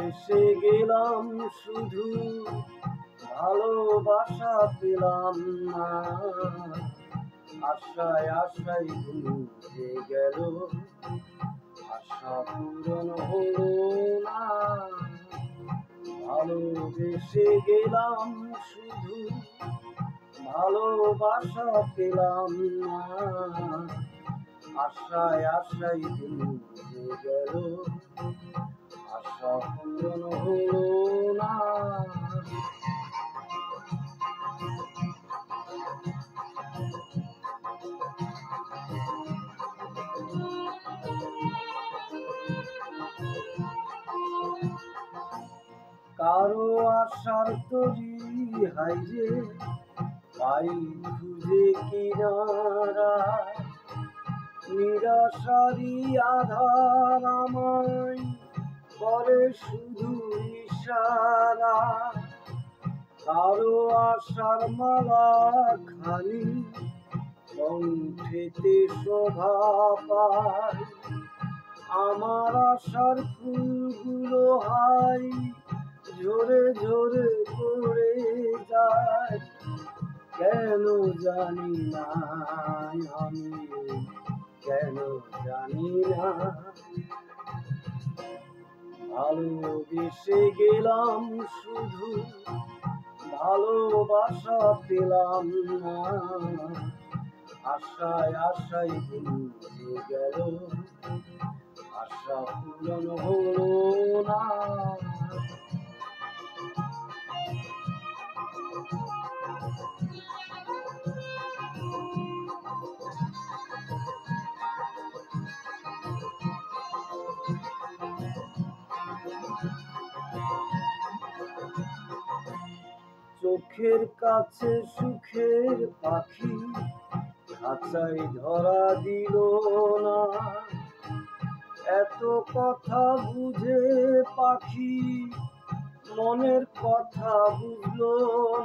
বেসে গেলাম শুধু ভালোবাসা পেলাম না। আশায় আশায় ঘুরে গেল, আশা পূরণ হলো না। ভালোবেসে গেলাম শুধু ভালোবাসা পেলাম না। আশায় আশায় ঘুরে গেল, আশা পূরণ হলো না। কারো আশার তরি হাইরে পাই খুঁজে কিনারা, নিরাশারি আধার আমায় করে শুধু ইশারা। কারো আশার মালা খানি কণ্ঠেতে শোভা পায়, আমার আশার ফুলগুলো হাই ঝরে ঝরে পড়ে যায়। কেন জানি না আমি, কেন জানি না। ভালোবেসে গেলাম শুধু ভালোবাসা পেলাম না। আশায় আশায় ঘুরে গেল, আশা পূরণ হলো না। চোখের কাছে সুখের পাখি খাঁচায় ধরা দিল না। এত কথা বুঝে পাখি মনের কথা বুঝলো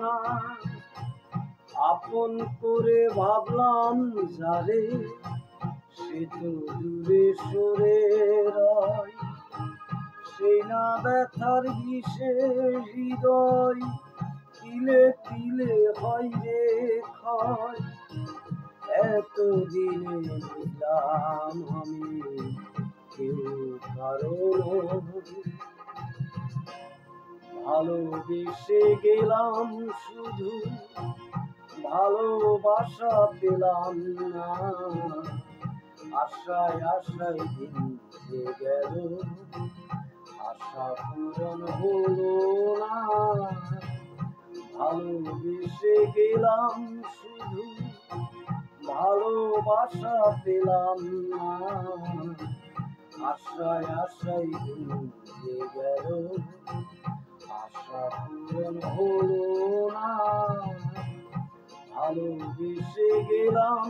না। আপন করে ভাবলাম যারে, সে তো দূরে সরে রয়। সেই না ব্যথার বিষে হৃদয় তিলে তিলে হয় রে ক্ষয়। এতদিনে বুঝলাম আমি কেউ কারণ। ভালোবেসে গেলাম শুধু ভালোবাসা পেলাম না। আশায় আশায় দিন যে গেল, আশা পূরণ হলো না। ভালোবেসে গেলাম শুধু ভালোবাসা পেলাম না। আশায় আশায় দিন যে গেল, আশা পূরণ হলো না। ভালোবেসে গেলাম